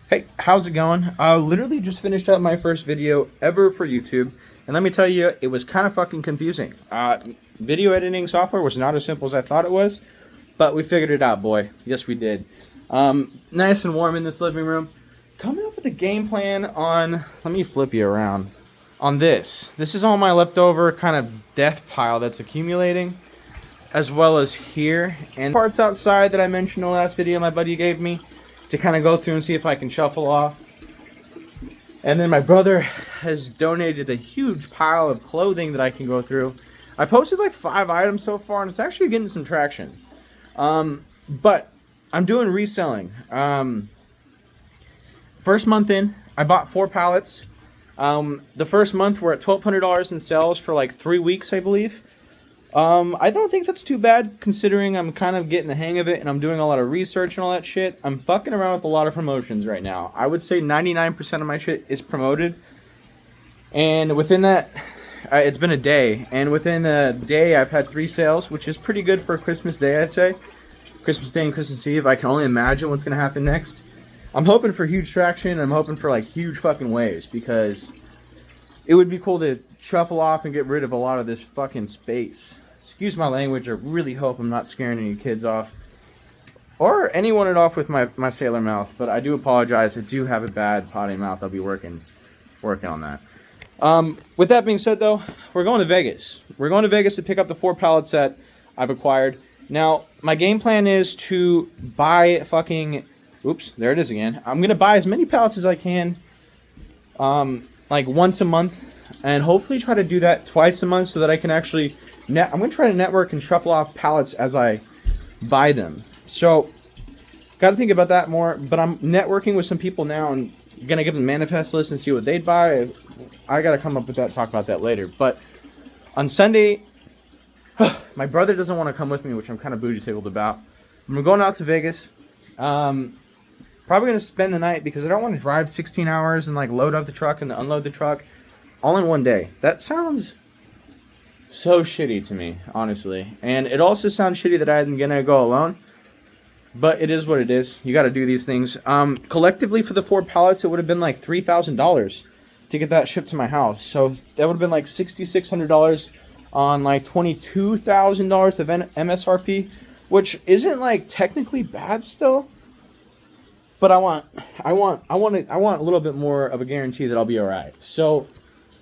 Hey, how's it going? I literally just finished up my first video ever for YouTube, and let me tell you, it was kind of fucking confusing. Video editing software was not as simple as I thought it was, but we figured it out, boy. Yes, we did. Nice and warm in this living room. Coming up with a game plan on, let me flip you around, on this. This is all my leftover kind of death pile that's accumulating, as well as here, and parts outside that I mentioned in the last video my buddy gave me, to kind of go through and see if I can shuffle off. And then my brother has donated a huge pile of clothing that I can go through. I posted like 5 items so far, and it's actually getting some traction. But I'm doing reselling. First month in, I bought 4 pallets. The first month we're at $1,200 in sales for like 3 weeks, I believe. I don't think that's too bad, considering I'm kind of getting the hang of it and I'm doing a lot of research and all that shit. I'm fucking around with a lot of promotions right now. I would say 99% of my shit is promoted. And within that, it's been a day. And within a day, I've had 3 sales, which is pretty good for a Christmas Day, I'd say. Christmas Day and Christmas Eve, I can only imagine what's going to happen next. I'm hoping for huge traction. I'm hoping for like huge fucking waves, because it would be cool to shuffle off and get rid of a lot of this fucking space. Excuse my language, I really hope I'm not scaring any kids off. Or anyone it off with my sailor mouth, but I do apologize. I do have a bad potty mouth. I'll be working on that. With that being said, though, we're going to Vegas. We're going to Vegas to pick up the 4 pallets that I've acquired. Now, my game plan is to buy fucking... Oops, there it is again. I'm going to buy as many pallets as I can, like once a month. And hopefully try to do that twice a month so that I can actually... I'm going to try to network and shuffle off pallets as I buy them. So, got to think about that more. But I'm networking with some people now and going to give them manifest lists and see what they'd buy. I got to come up with that, talk about that later. But on Sunday, my brother doesn't want to come with me, which I'm kind of booty tickled about. I'm going out to Vegas. Probably going to spend the night because I don't want to drive 16 hours and like load up the truck and unload the truck all in one day. That sounds so shitty to me, honestly. And it also sounds shitty that I'm gonna go alone, but it is what it is. You got to do these things. Collectively for the 4 pallets, it would have been like $3,000 to get that shipped to my house. So that would have been like $6,600 on like $22,000 of MSRP, which isn't like technically bad still. But I want a little bit more of a guarantee that I'll be all right. So,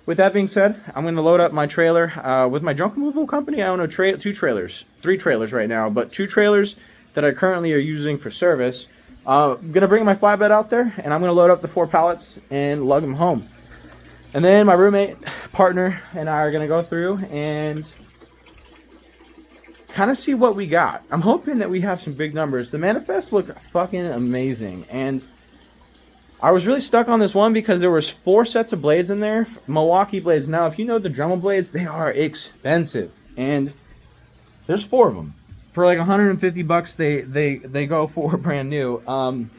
with that being said, I'm going to load up my trailer. With my junk removal company, I own 3 trailers right now, but 2 trailers that I currently are using for service. I'm going to bring my flatbed out there, and I'm going to load up the 4 pallets and lug them home. And then my roommate, partner, and I are going to go through and kind of see what we got. I'm hoping that we have some big numbers. The manifests look fucking amazing, and I was really stuck on this one because there was 4 sets of blades in there, Milwaukee blades. Now, if you know the Dremel blades, they are expensive, and there's 4 of them for like $150. They go for brand new.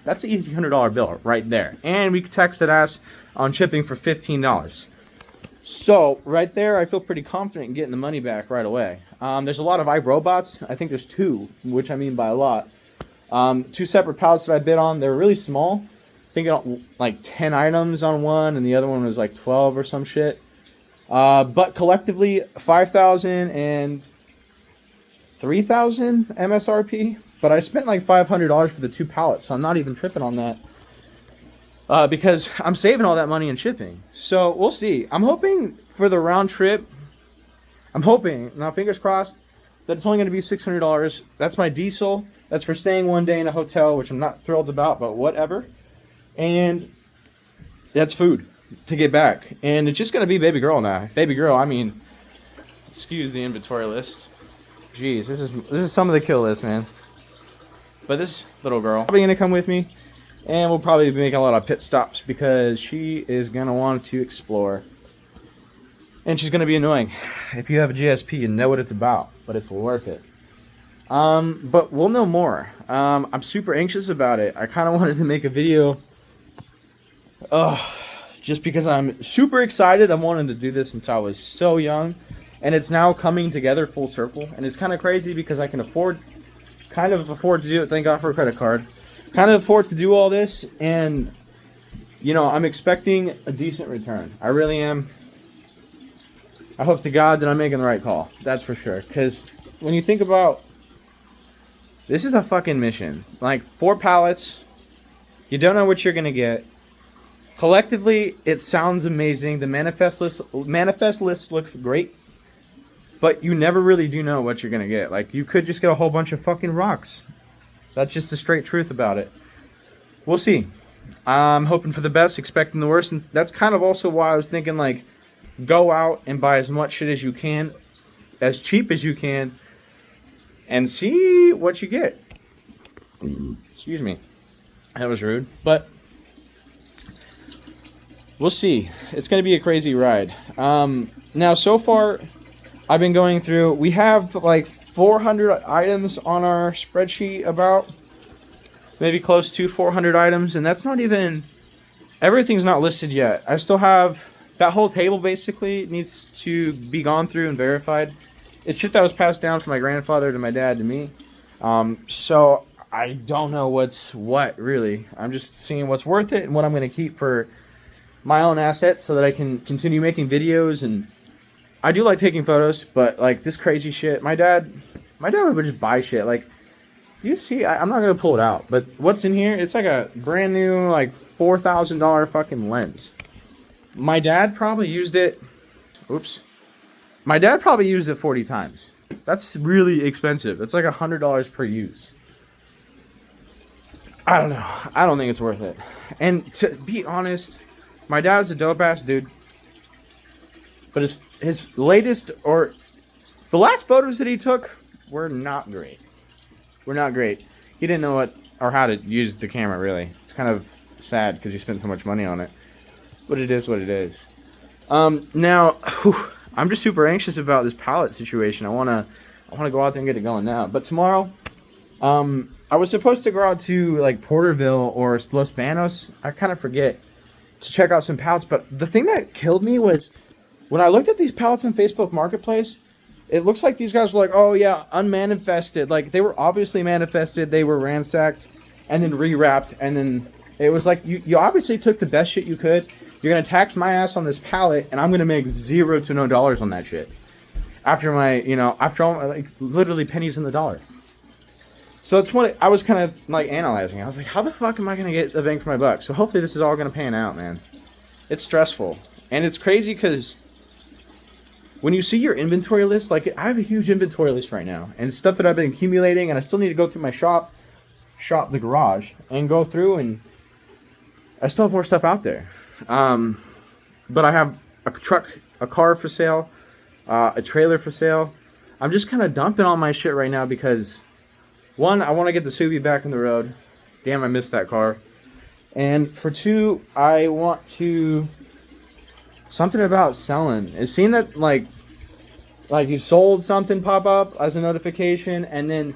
That's an easy $100 bill right there, and we texted us on shipping for $15. So right there, I feel pretty confident in getting the money back right away. There's a lot of iRobots. I think there's 2, which I mean by a lot. 2 separate pallets that I bid on. They're really small. I think like 10 items on one, and the other one was like 12 or some shit. But collectively, 5,000 and 3,000 MSRP. But I spent like $500 for the 2 pallets, so I'm not even tripping on that. Because I'm saving all that money in shipping. So we'll see. I'm hoping for the round trip. I'm hoping, now fingers crossed, that it's only going to be $600. That's my diesel. That's for staying one day in a hotel, which I'm not thrilled about, but whatever. And that's food to get back. And it's just going to be baby girl now. Baby girl, I mean, excuse the inventory list. Jeez, this is some of the kill list, man. But this little girl probably going to come with me. And we'll probably be making a lot of pit stops because she is going to want to explore. And she's going to be annoying. If you have a GSP, you know what it's about. But it's worth it. But we'll know more. I'm super anxious about it. I kind of wanted to make a video. Just because I'm super excited. I've wanted to do this since I was so young. And it's now coming together full circle. And it's kind of crazy because I can kind of afford to do it. Thank God for a credit card. Kind of afford to do all this. And I'm expecting a decent return. I really am. I hope to God that I'm making the right call. That's for sure. Because when you think about, this is a fucking mission. Like 4 pallets. You don't know what you're going to get. Collectively, it sounds amazing. The manifest list looks great. But you never really do know what you're going to get. Like, you could just get a whole bunch of fucking rocks. That's just the straight truth about it. We'll see. I'm hoping for the best, expecting the worst. And that's kind of also why I was thinking, like, go out and buy as much shit as you can, as cheap as you can, and see what you get. Excuse me. That was rude. But we'll see. It's going to be a crazy ride. Now, so far, I've been going through, we have like 400 items on our spreadsheet, about maybe close to 400 items, and that's not even, everything's not listed yet. I still have, that whole table basically needs to be gone through and verified. It's shit that was passed down from my grandfather to my dad to me. So I don't know what's what, really. I'm just seeing what's worth it and what I'm going to keep for my own assets so that I can continue making videos. And I do like taking photos, but like this crazy shit, my dad would just buy shit. Like, do you see? I'm not gonna pull it out, but what's in here? It's like a brand new, like $4,000 fucking lens. My dad probably used it. Oops. My dad probably used it 40 times. That's really expensive. It's like $100 per use. I don't know. I don't think it's worth it. And to be honest, my dad's a dope ass dude. But his latest, or the last photos that he took were not great. He didn't know what or how to use the camera, really. It's kind of sad because he spent so much money on it. But it is what it is. Now, I'm just super anxious about this pallet situation. I wanna go out there and get it going now. But tomorrow, I was supposed to go out to like Porterville or Los Banos. I kind of forget, to check out some pallets. But the thing that killed me was when I looked at these pallets on Facebook Marketplace. It looks like these guys were like, oh yeah, unmanifested. Like, they were obviously manifested. They were ransacked and then rewrapped. And then it was like, you obviously took the best shit you could. You're going to tax my ass on this pallet, and I'm going to make $0 to no dollars on that shit. After after all, like, literally pennies in the dollar. So it's what I was kind of like analyzing. I was like, how the fuck am I going to get the bang for my buck? So hopefully this is all going to pan out, man. It's stressful. And it's crazy because when you see your inventory list, like, I have a huge inventory list right now, and stuff that I've been accumulating, and I still need to go through my the garage, and go through, and I still have more stuff out there. But I have a car for sale, a trailer for sale. I'm just kind of dumping all my shit right now because, one, I want to get the Subi back on the road. Damn, I missed that car. And for two, I want to, something about selling. Is seeing that, like you sold something pop up as a notification, and then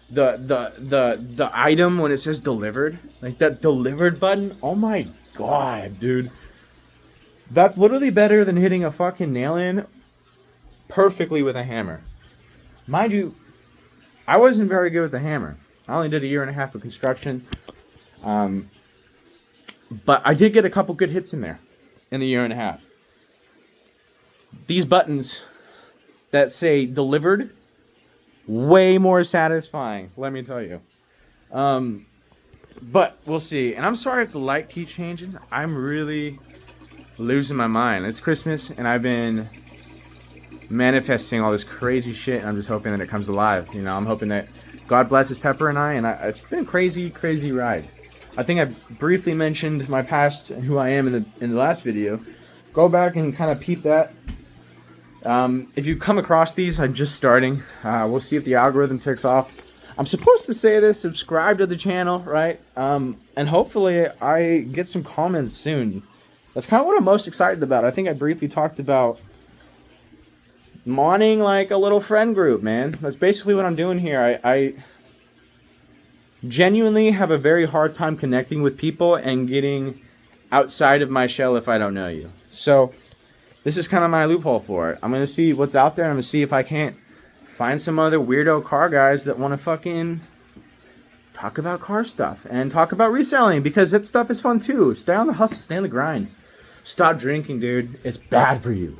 the item when it says delivered, like that delivered button. Oh my god, dude. That's literally better than hitting a fucking nail in perfectly with a hammer. Mind you, I wasn't very good with the hammer. I only did 1.5 years of construction. But I did get a couple good hits in there in the 1.5 years. These buttons that say delivered, way more satisfying, let me tell you. But we'll see. And I'm sorry if the light keeps changing. I'm really losing my mind. It's Christmas, and I've been manifesting all this crazy shit, and I'm just hoping that it comes alive. I'm hoping that God blesses Pepper and I, it's been a crazy, crazy ride. I think I briefly mentioned my past and who I am in the last video. Go back and kind of peep that. If you come across these, I'm just starting. We'll see if the algorithm takes off. I'm supposed to say this, subscribe to the channel, right? And hopefully I get some comments soon. That's kind of what I'm most excited about. I think I briefly talked about wanting like a little friend group, man. That's basically what I'm doing here. I genuinely have a very hard time connecting with people and getting outside of my shell if I don't know you. So this is kind of my loophole for it. I'm going to see what's out there, and I'm going to see if I can't find some other weirdo car guys that want to fucking talk about car stuff and talk about reselling, because that stuff is fun too. Stay on the hustle, stay on the grind. Stop drinking, dude. It's bad for you.